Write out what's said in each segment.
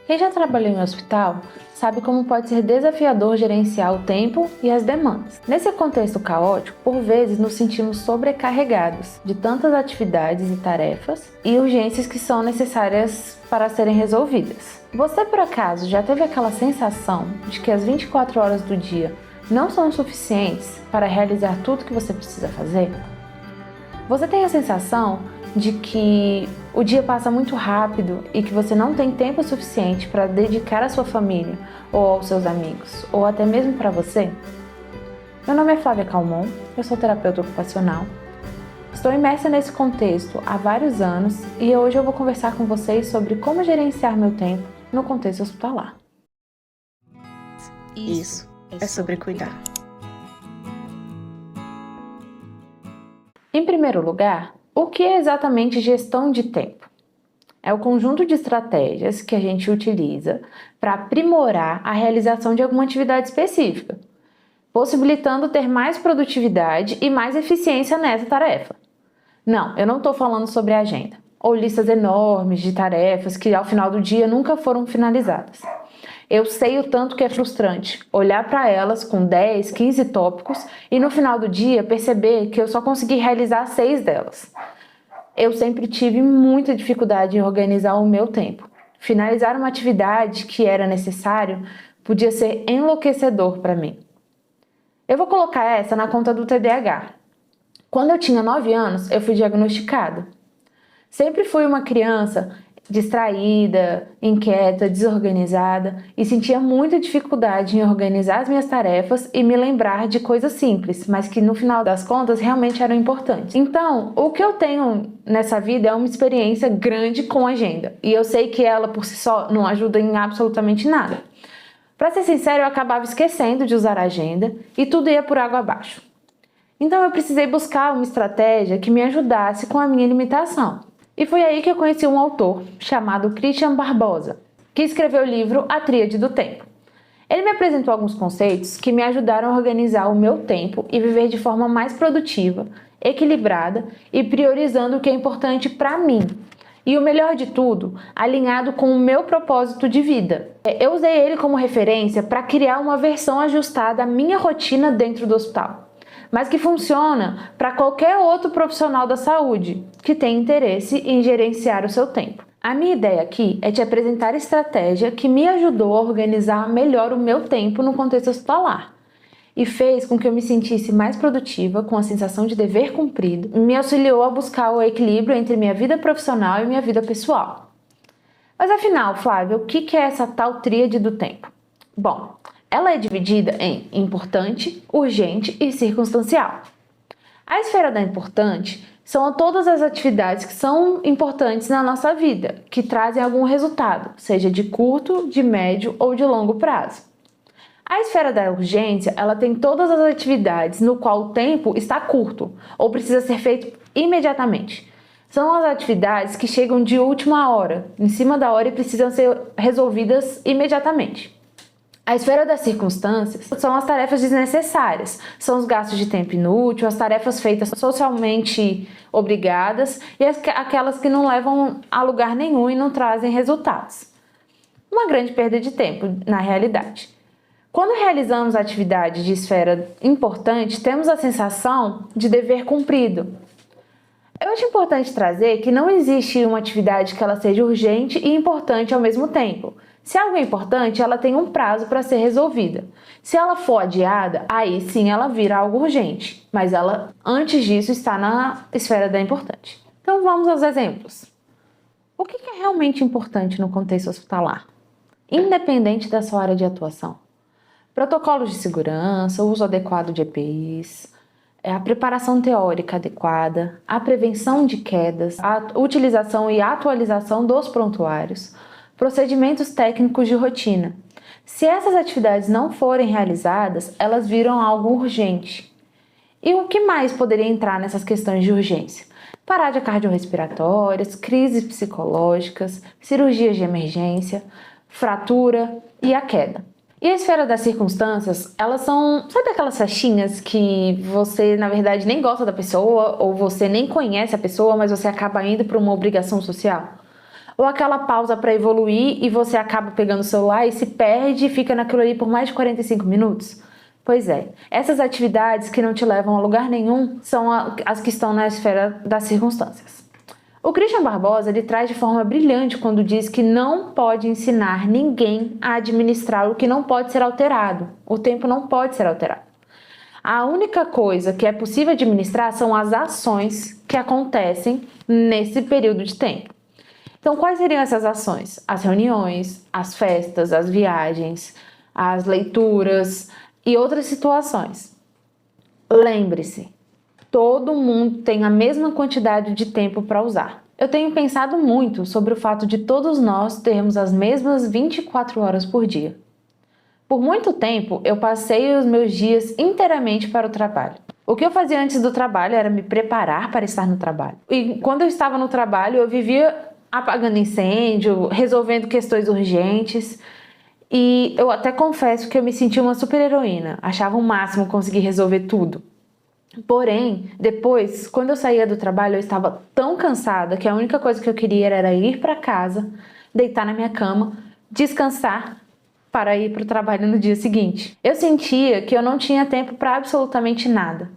Quem já trabalhou em hospital sabe como pode ser desafiador gerenciar o tempo e as demandas. Nesse contexto caótico, por vezes nos sentimos sobrecarregados de tantas atividades e tarefas e urgências que são necessárias para serem resolvidas. Você, por acaso, já teve aquela sensação de que as 24 horas do dia não são suficientes para realizar tudo que você precisa fazer? Você tem a sensação de que o dia passa muito rápido e que você não tem tempo suficiente para dedicar à sua família ou aos seus amigos, ou até mesmo para você? Meu nome é Flávia Calmon, eu sou terapeuta ocupacional. Estou imersa nesse contexto há vários anos e hoje eu vou conversar com vocês sobre como gerenciar meu tempo no contexto hospitalar. Isso é sobre cuidar. Em primeiro lugar, o que é exatamente gestão de tempo? É o conjunto de estratégias que a gente utiliza para aprimorar a realização de alguma atividade específica, possibilitando ter mais produtividade e mais eficiência nessa tarefa. Não, eu não estou falando sobre agenda, ou listas enormes de tarefas que ao final do dia nunca foram finalizadas. Eu sei o tanto que é frustrante olhar para elas com 10, 15 tópicos e no final do dia perceber que eu só consegui realizar 6 delas. Eu sempre tive muita dificuldade em organizar o meu tempo. Finalizar uma atividade que era necessário podia ser enlouquecedor para mim. Eu vou colocar essa na conta do TDAH. Quando eu tinha 9 anos, eu fui diagnosticada. Sempre fui uma criança distraída, inquieta, desorganizada e sentia muita dificuldade em organizar as minhas tarefas e me lembrar de coisas simples, mas que no final das contas realmente eram importantes. Então, o que eu tenho nessa vida é uma experiência grande com agenda e eu sei que ela por si só não ajuda em absolutamente nada. Para ser sincero, eu acabava esquecendo de usar a agenda e tudo ia por água abaixo. Então eu precisei buscar uma estratégia que me ajudasse com a minha limitação. E foi aí que eu conheci um autor chamado Christian Barbosa, que escreveu o livro A Tríade do Tempo. Ele me apresentou alguns conceitos que me ajudaram a organizar o meu tempo e viver de forma mais produtiva, equilibrada e priorizando o que é importante para mim. E o melhor de tudo, alinhado com o meu propósito de vida. Eu usei ele como referência para criar uma versão ajustada à minha rotina dentro do hospital, mas que funciona para qualquer outro profissional da saúde que tem interesse em gerenciar o seu tempo. A minha ideia aqui é te apresentar a estratégia que me ajudou a organizar melhor o meu tempo no contexto hospitalar e fez com que eu me sentisse mais produtiva, com a sensação de dever cumprido, e me auxiliou a buscar o equilíbrio entre minha vida profissional e minha vida pessoal. Mas afinal, Flávia, o que é essa tal tríade do tempo? Bom, ela é dividida em importante, urgente e circunstancial. A esfera da importante são todas as atividades que são importantes na nossa vida, que trazem algum resultado, seja de curto, de médio ou de longo prazo. A esfera da urgência, ela tem todas as atividades no qual o tempo está curto ou precisa ser feito imediatamente. São as atividades que chegam de última hora, em cima da hora e precisam ser resolvidas imediatamente. A esfera das circunstâncias são as tarefas desnecessárias, são os gastos de tempo inútil, as tarefas feitas socialmente obrigadas e aquelas que não levam a lugar nenhum e não trazem resultados. Uma grande perda de tempo, na realidade. Quando realizamos atividades de esfera importante, temos a sensação de dever cumprido. Eu acho importante trazer que não existe uma atividade que ela seja urgente e importante ao mesmo tempo. Se algo é importante, ela tem um prazo para ser resolvida. Se ela for adiada, aí sim ela vira algo urgente, mas ela, antes disso, está na esfera da importante. Então vamos aos exemplos. O que é realmente importante no contexto hospitalar? Independente da sua área de atuação. Protocolos de segurança, o uso adequado de EPIs, a preparação teórica adequada, a prevenção de quedas, a utilização e atualização dos prontuários, procedimentos técnicos de rotina. Se essas atividades não forem realizadas, elas viram algo urgente. E o que mais poderia entrar nessas questões de urgência? Parádia cardiorrespiratórias, crises psicológicas, cirurgias de emergência, fratura e a queda. E a esfera das circunstâncias, elas são, sabe aquelas festinhas que você, na verdade, nem gosta da pessoa ou você nem conhece a pessoa, mas você acaba indo por uma obrigação social? Ou aquela pausa para evoluir e você acaba pegando o celular e se perde e fica naquilo ali por mais de 45 minutos? Pois é, essas atividades que não te levam a lugar nenhum são as que estão na esfera das circunstâncias. O Christian Barbosa ele traz de forma brilhante quando diz que não pode ensinar ninguém a administrar o que não pode ser alterado. O tempo não pode ser alterado. A única coisa que é possível administrar são as ações que acontecem nesse período de tempo. Então, quais seriam essas ações? As reuniões, as festas, as viagens, as leituras e outras situações. Lembre-se, todo mundo tem a mesma quantidade de tempo para usar. Eu tenho pensado muito sobre o fato de todos nós termos as mesmas 24 horas por dia. Por muito tempo, eu passei os meus dias inteiramente para o trabalho. O que eu fazia antes do trabalho era me preparar para estar no trabalho. E quando eu estava no trabalho, eu vivia apagando incêndio, resolvendo questões urgentes. E eu até confesso que eu me sentia uma super-heroína. Achava o máximo conseguir resolver tudo. Porém, depois, quando eu saía do trabalho, eu estava tão cansada que a única coisa que eu queria era ir para casa, deitar na minha cama, descansar para ir para o trabalho no dia seguinte. Eu sentia que eu não tinha tempo para absolutamente nada.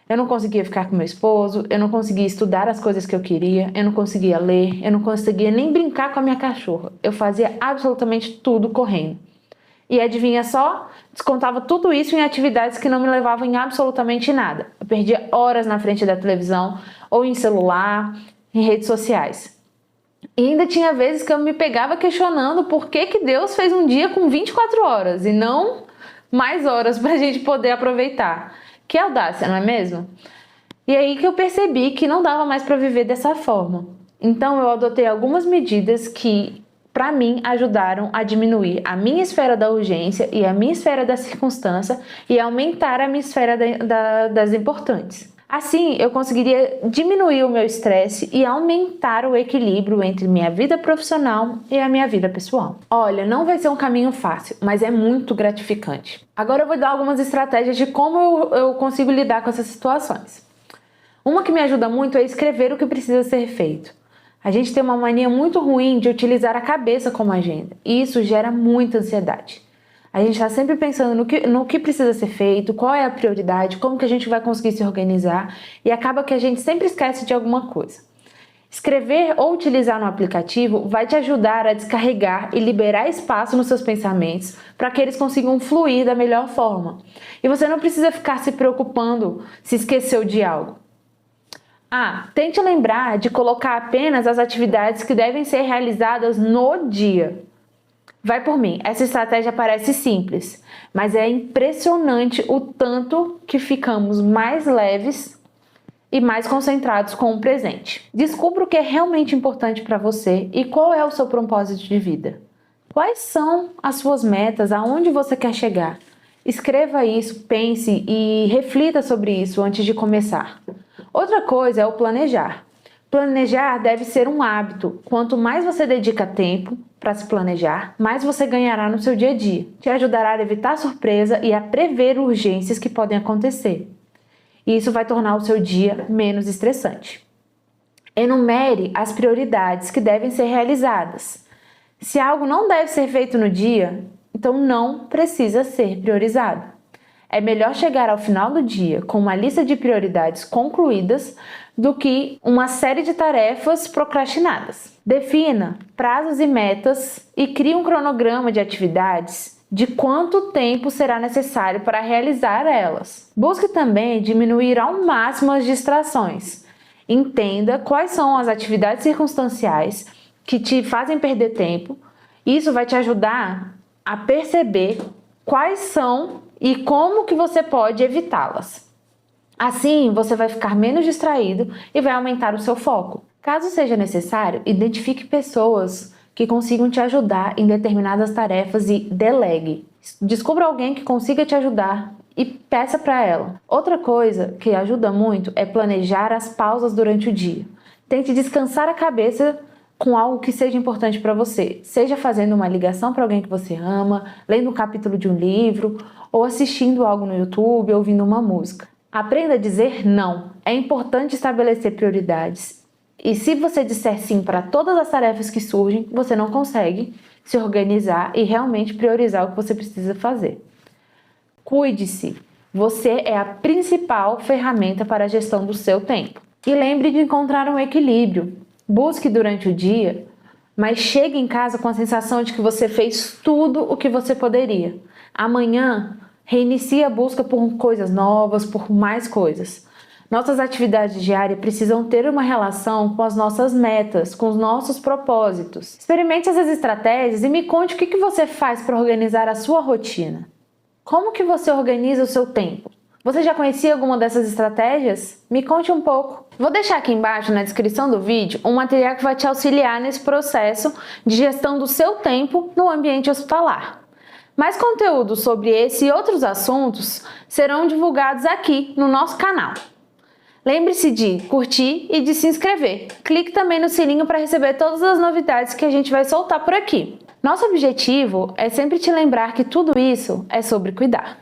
Eu não conseguia ficar com meu esposo, eu não conseguia estudar as coisas que eu queria, eu não conseguia ler, eu não conseguia nem brincar com a minha cachorra. Eu fazia absolutamente tudo correndo. E adivinha só? Descontava tudo isso em atividades que não me levavam em absolutamente nada. Eu perdia horas na frente da televisão, ou em celular, em redes sociais. E ainda tinha vezes que eu me pegava questionando por que Deus fez um dia com 24 horas e não mais horas para a gente poder aproveitar. Que audácia, não é mesmo? E aí que eu percebi que não dava mais para viver dessa forma. Então eu adotei algumas medidas que, para mim, ajudaram a diminuir a minha esfera da urgência e a minha esfera da circunstância e aumentar a minha esfera das importantes. Assim, eu conseguiria diminuir o meu estresse e aumentar o equilíbrio entre minha vida profissional e a minha vida pessoal. Olha, não vai ser um caminho fácil, mas é muito gratificante. Agora eu vou dar algumas estratégias de como eu consigo lidar com essas situações. Uma que me ajuda muito é escrever o que precisa ser feito. A gente tem uma mania muito ruim de utilizar a cabeça como agenda, e isso gera muita ansiedade. A gente está sempre pensando no que precisa ser feito, qual é a prioridade, como que a gente vai conseguir se organizar e acaba que a gente sempre esquece de alguma coisa. Escrever ou utilizar no aplicativo vai te ajudar a descarregar e liberar espaço nos seus pensamentos para que eles consigam fluir da melhor forma. E você não precisa ficar se preocupando se esqueceu de algo. Tente lembrar de colocar apenas as atividades que devem ser realizadas no dia. Vai por mim, essa estratégia parece simples, mas é impressionante o tanto que ficamos mais leves e mais concentrados com o presente. Descubra o que é realmente importante para você e qual é o seu propósito de vida. Quais são as suas metas, aonde você quer chegar? Escreva isso, pense e reflita sobre isso antes de começar. Outra coisa é o planejar. Planejar deve ser um hábito. Quanto mais você dedica tempo para se planejar, mais você ganhará no seu dia a dia. Te ajudará a evitar surpresa e a prever urgências que podem acontecer. E isso vai tornar o seu dia menos estressante. Enumere as prioridades que devem ser realizadas. Se algo não deve ser feito no dia, então não precisa ser priorizado. É melhor chegar ao final do dia com uma lista de prioridades concluídas do que uma série de tarefas procrastinadas. Defina prazos e metas e crie um cronograma de atividades de quanto tempo será necessário para realizar elas. Busque também diminuir ao máximo as distrações. Entenda quais são as atividades circunstanciais que te fazem perder tempo. Isso vai te ajudar a perceber quais são e como que você pode evitá-las. Assim, você vai ficar menos distraído e vai aumentar o seu foco. Caso seja necessário, identifique pessoas que consigam te ajudar em determinadas tarefas e delegue. Descubra alguém que consiga te ajudar e peça para ela. Outra coisa que ajuda muito é planejar as pausas durante o dia. Tente descansar a cabeça com algo que seja importante para você, seja fazendo uma ligação para alguém que você ama, lendo um capítulo de um livro, ou assistindo algo no YouTube, ouvindo uma música. Aprenda a dizer não. É importante estabelecer prioridades E se você disser sim para todas as tarefas que surgem, você não consegue se organizar e realmente priorizar o que você precisa fazer. Cuide-se. Você é a principal ferramenta para a gestão do seu tempo. E lembre de encontrar um equilíbrio. Busque durante o dia, mas chegue em casa com a sensação de que você fez tudo o que você poderia. Amanhã, reinicie a busca por coisas novas, por mais coisas. Nossas atividades diárias precisam ter uma relação com as nossas metas, com os nossos propósitos. Experimente essas estratégias e me conte o que você faz para organizar a sua rotina. Como que você organiza o seu tempo? Você já conhecia alguma dessas estratégias? Me conte um pouco. Vou deixar aqui embaixo na descrição do vídeo um material que vai te auxiliar nesse processo de gestão do seu tempo no ambiente hospitalar. Mais conteúdos sobre esse e outros assuntos serão divulgados aqui no nosso canal. Lembre-se de curtir e de se inscrever. Clique também no sininho para receber todas as novidades que a gente vai soltar por aqui. Nosso objetivo é sempre te lembrar que tudo isso é sobre cuidar.